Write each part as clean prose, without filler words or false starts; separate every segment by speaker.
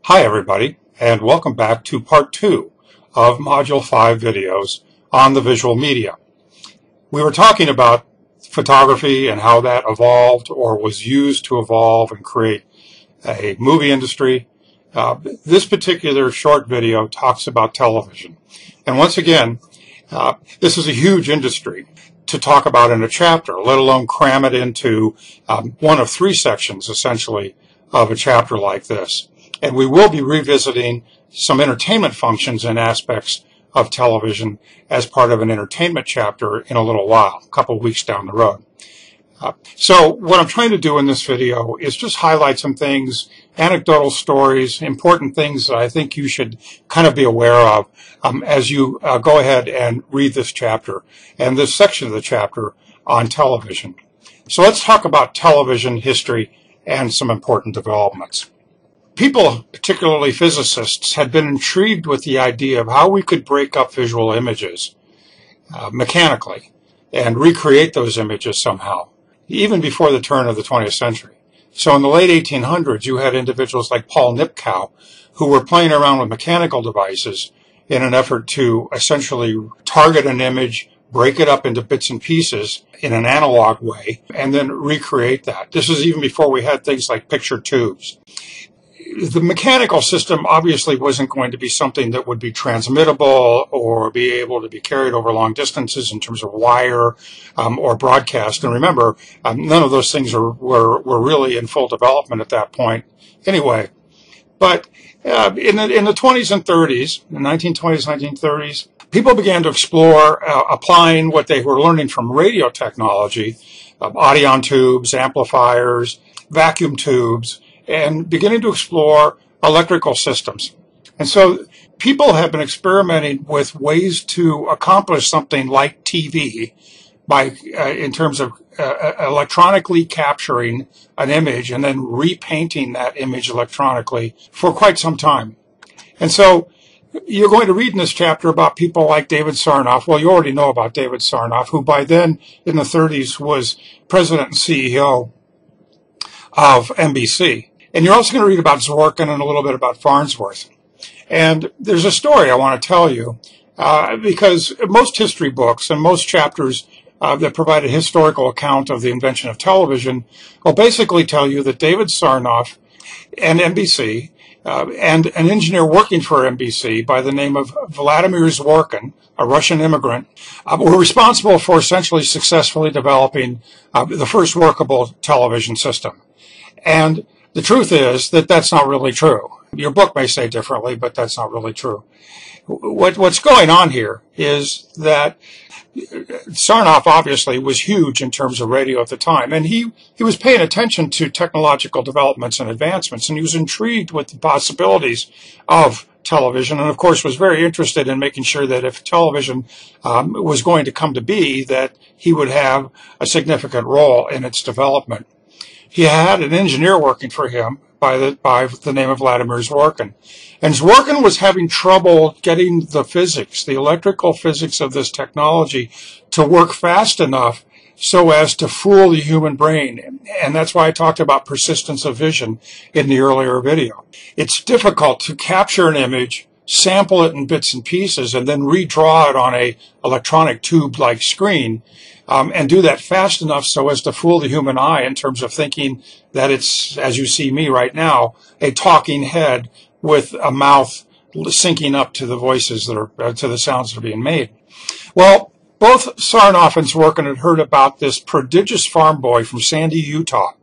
Speaker 1: Hi everybody, and welcome back to part 2 of Module 5 videos on the visual media. We were talking about photography and how that evolved or was used to evolve and create a movie industry. This particular short video talks about television. And once again, this is a huge industry to talk about in a chapter, let alone cram it into one of 3 sections, essentially, of a chapter like this. And we will be revisiting some entertainment functions and aspects of television as part of an entertainment chapter in a little while, a couple of weeks down the road. So what I'm trying to do in this video is just highlight some things, anecdotal stories, important things that I think you should kind of be aware of as you go ahead and read this chapter and this section of the chapter on television. So let's talk about television history and some important developments. People, particularly physicists, had been intrigued with the idea of how we could break up visual images mechanically and recreate those images somehow, even before the turn of the 20th century. So in the late 1800s, you had individuals like Paul Nipkow who were playing around with mechanical devices in an effort to essentially target an image, break it up into bits and pieces in an analog way, and then recreate that. This is even before we had things like picture tubes. The mechanical system obviously wasn't going to be something that would be transmittable or be able to be carried over long distances in terms of wire or broadcast. And remember, none of those things were really in full development at that point anyway. But in the 20s and 30s, the 1920s, 1930s, people began to explore applying what they were learning from radio technology, audion tubes, amplifiers, vacuum tubes, and beginning to explore electrical systems. And so people have been experimenting with ways to accomplish something like TV in terms of electronically capturing an image and then repainting that image electronically for quite some time. And so you're going to read in this chapter about people like David Sarnoff. Well, you already know about David Sarnoff, who by then in the 30s was president and CEO of NBC. And you're also going to read about Zworykin and a little bit about Farnsworth. And there's a story I want to tell you, because most history books and most chapters that provide a historical account of the invention of television will basically tell you that David Sarnoff and NBC and an engineer working for NBC by the name of Vladimir Zworykin, a Russian immigrant, were responsible for essentially successfully developing the first workable television system. And the truth is that that's not really true. Your book may say differently, but that's not really true. What's going on here is that Sarnoff obviously was huge in terms of radio at the time, and he was paying attention to technological developments and advancements, and he was intrigued with the possibilities of television, and of course was very interested in making sure that if television was going to come to be, that he would have a significant role in its development. He had an engineer working for him by the name of Vladimir Zworykin. And Zworykin was having trouble getting the physics, the electrical physics of this technology to work fast enough so as to fool the human brain. And that's why I talked about persistence of vision in the earlier video. It's difficult to capture an image, sample it in bits and pieces, and then redraw it on a electronic tube-like screen, and do that fast enough so as to fool the human eye in terms of thinking that it's, as you see me right now, a talking head with a mouth syncing up to the voices that are, to the sounds that are being made. Well, both Sarnoff and Zworykin had heard about this prodigious farm boy from Sandy, Utah,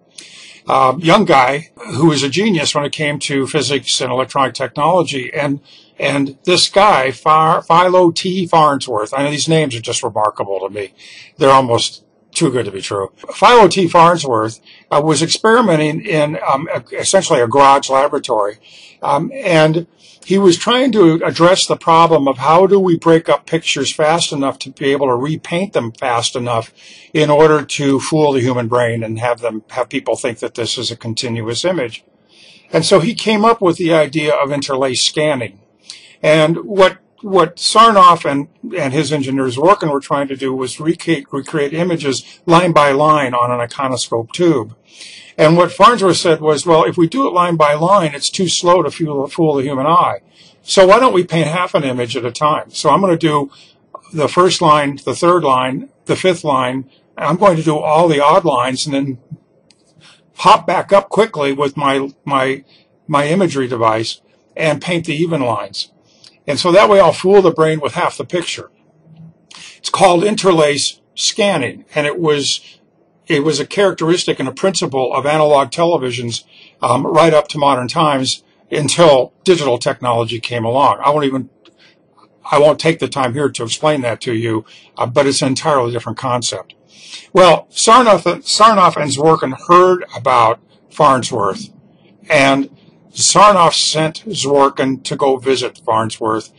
Speaker 1: young guy who was a genius when it came to physics and electronic technology. And this guy, Philo T. Farnsworth, I know these names are just remarkable to me. They're almost too good to be true. Philo T. Farnsworth was experimenting in essentially a garage laboratory. And he was trying to address the problem of how do we break up pictures fast enough to be able to repaint them fast enough in order to fool the human brain and have people think that this is a continuous image. And so he came up with the idea of interlaced scanning. And what Sarnoff and his engineers Zworykin were trying to do was recreate images line by line on an iconoscope tube. And what Farnsworth said was, well, if we do it line by line, it's too slow to fool the human eye. So why don't we paint half an image at a time? So I'm going to do the first line, the third line, the fifth line. I'm going to do all the odd lines and then hop back up quickly with my imagery device and paint the even lines. And so that way I'll fool the brain with half the picture. It's called interlace scanning, and it was a characteristic and a principle of analog televisions right up to modern times until digital technology came along. I won't take the time here to explain that to you, but it's an entirely different concept. Well, Sarnoff and Zworykin heard about Farnsworth, and Sarnoff sent Zworykin to go visit Farnsworth,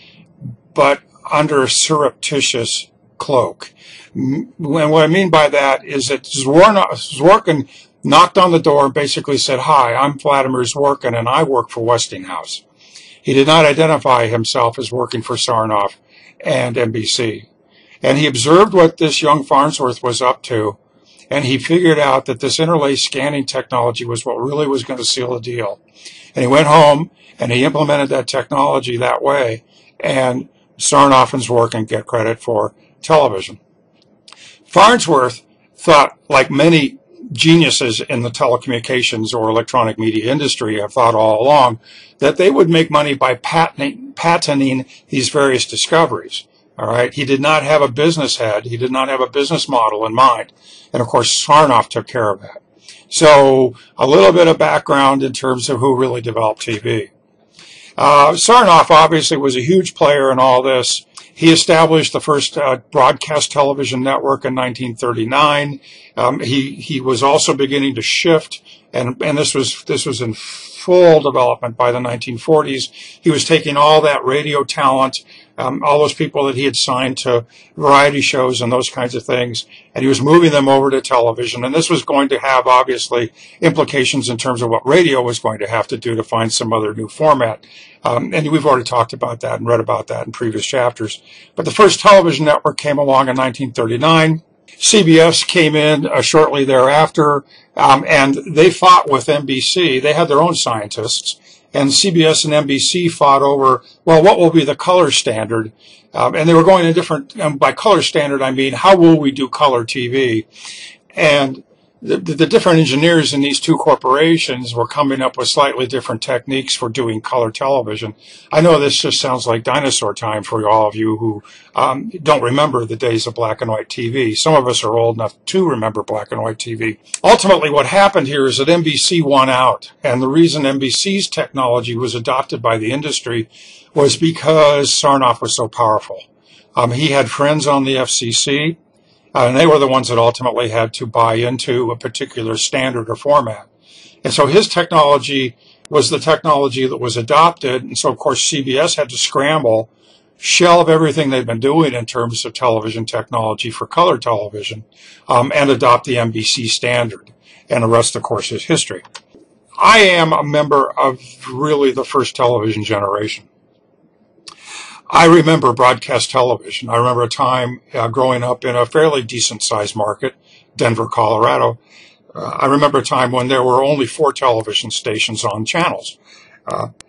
Speaker 1: but under a surreptitious cloak. And what I mean by that is that Zworykin knocked on the door and basically said, "Hi, I'm Vladimir Zworykin, and I work for Westinghouse." He did not identify himself as working for Sarnoff and NBC. And he observed what this young Farnsworth was up to, and he figured out that this interlace scanning technology was what really was going to seal the deal. And he went home, and he implemented that technology that way, and Sarnoff and Zworykin get credit for television. Farnsworth thought, like many geniuses in the telecommunications or electronic media industry have thought all along, that they would make money by patenting these various discoveries. All right. He did not have a business head. He did not have a business model in mind. And of course, Sarnoff took care of that. So a little bit of background in terms of who really developed TV. Sarnoff obviously was a huge player in all this. He established the first broadcast television network in 1939. He was also beginning to shift, and this was in full development by the 1940s. He was taking all that radio talent, all those people that he had signed to variety shows and those kinds of things, and he was moving them over to television. And this was going to have, obviously, implications in terms of what radio was going to have to do to find some other new format. And we've already talked about that and read about that in previous chapters. But the first television network came along in 1939. CBS came in shortly thereafter, and they fought with NBC. They had their own scientists, and CBS and NBC fought over, well, what will be the color standard? And they were going in different, by color standard, I mean, how will we do color TV? And the different engineers in these two corporations were coming up with slightly different techniques for doing color television. I know this just sounds like dinosaur time for all of you who don't remember the days of black and white TV. Some of us are old enough to remember black and white TV. Ultimately, what happened here is that NBC won out, and the reason NBC's technology was adopted by the industry was because Sarnoff was so powerful. He had friends on the FCC. And they were the ones that ultimately had to buy into a particular standard or format. And so his technology was the technology that was adopted. And so, of course, CBS had to scramble, shelve everything they've been doing in terms of television technology for color television, and adopt the NBC standard. And the rest, of course, is history. I am a member of really the first television generation. I remember broadcast television. I remember a time growing up in a fairly decent-sized market, Denver, Colorado. I remember a time when there were only 4 television stations on channels.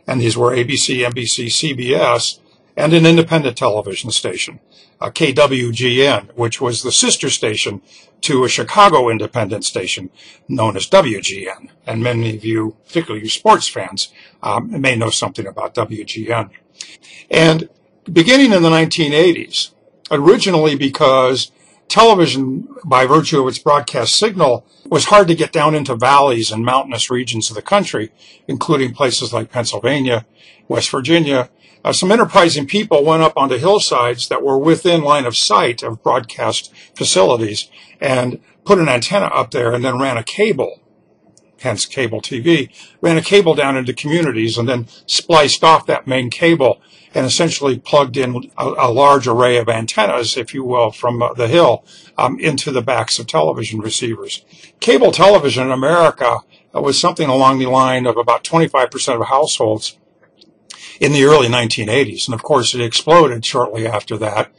Speaker 1: And these were ABC, NBC, CBS, and an independent television station, KWGN, which was the sister station to a Chicago independent station known as WGN. And many of you, particularly you sports fans, may know something about WGN. And beginning in the 1980s, originally because television, by virtue of its broadcast signal, was hard to get down into valleys and mountainous regions of the country, including places like Pennsylvania, West Virginia. Some enterprising people went up onto hillsides that were within line of sight of broadcast facilities and put an antenna up there and then ran a cable, hence cable TV, ran a cable down into communities and then spliced off that main cable and essentially plugged in a large array of antennas, if you will, from the hill into the backs of television receivers. Cable television in America was something along the line of about 25% of households in the early 1980s. And of course, it exploded shortly after that,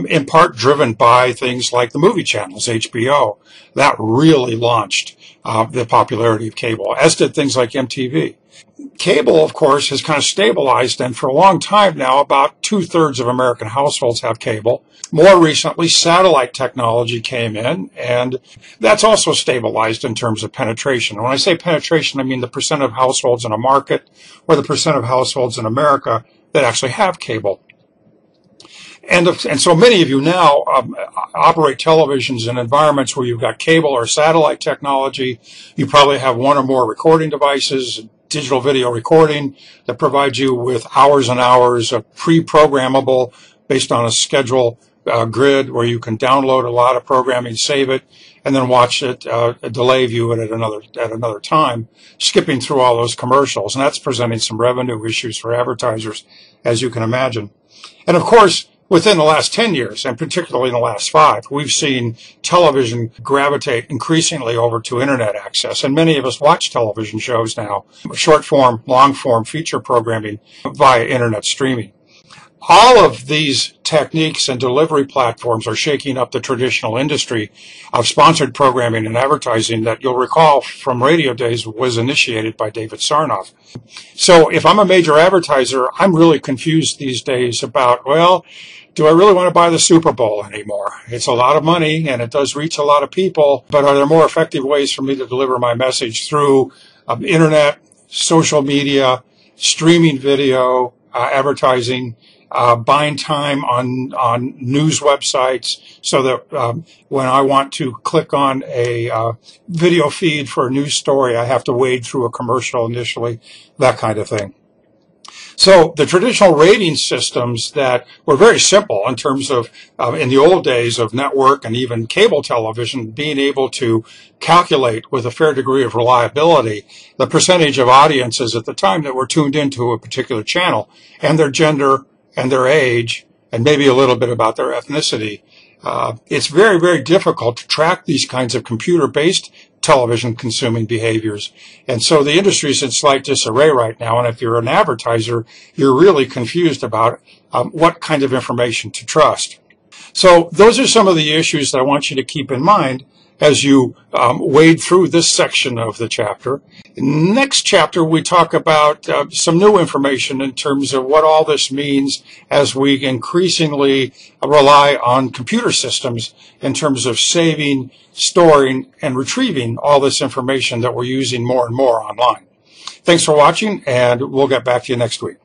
Speaker 1: in part driven by things like the movie channels, HBO. That really launched the popularity of cable, as did things like MTV. Cable, of course, has kind of stabilized, and for a long time now, about 2/3 of American households have cable. More recently, satellite technology came in, and that's also stabilized in terms of penetration. When I say penetration, I mean the percent of households in a market or the percent of households in America that actually have cable. And so many of you now operate televisions in environments where you've got cable or satellite technology. You probably have one or more recording devices, digital video recording that provides you with hours and hours of pre-programmable based on a schedule grid where you can download a lot of programming, save it, and then watch it, delay view it at another time, skipping through all those commercials. And that's presenting some revenue issues for advertisers, as you can imagine. And of course, within the last 10 years, and particularly in the last 5, we've seen television gravitate increasingly over to internet access. And many of us watch television shows now, short form, long form feature programming via internet streaming. All of these techniques and delivery platforms are shaking up the traditional industry of sponsored programming and advertising that you'll recall from radio days was initiated by David Sarnoff. So if I'm a major advertiser, I'm really confused these days about, well, do I really want to buy the Super Bowl anymore? It's a lot of money and it does reach a lot of people, but are there more effective ways for me to deliver my message through internet, social media, streaming video, advertising, buying time on news websites so that when I want to click on a video feed for a news story, I have to wade through a commercial initially, that kind of thing. So the traditional rating systems that were very simple in terms of, in the old days of network and even cable television, being able to calculate with a fair degree of reliability the percentage of audiences at the time that were tuned into a particular channel and their gender and their age and maybe a little bit about their ethnicity. It's very, very difficult to track these kinds of computer-based television consuming behaviors. And so the industry is in slight disarray right now. And if you're an advertiser, you're really confused about what kind of information to trust. So those are some of the issues that I want you to keep in mind as you wade through this section of the chapter. Next chapter, we talk about some new information in terms of what all this means as we increasingly rely on computer systems in terms of saving, storing, and retrieving all this information that we're using more and more online. Thanks for watching, and we'll get back to you next week.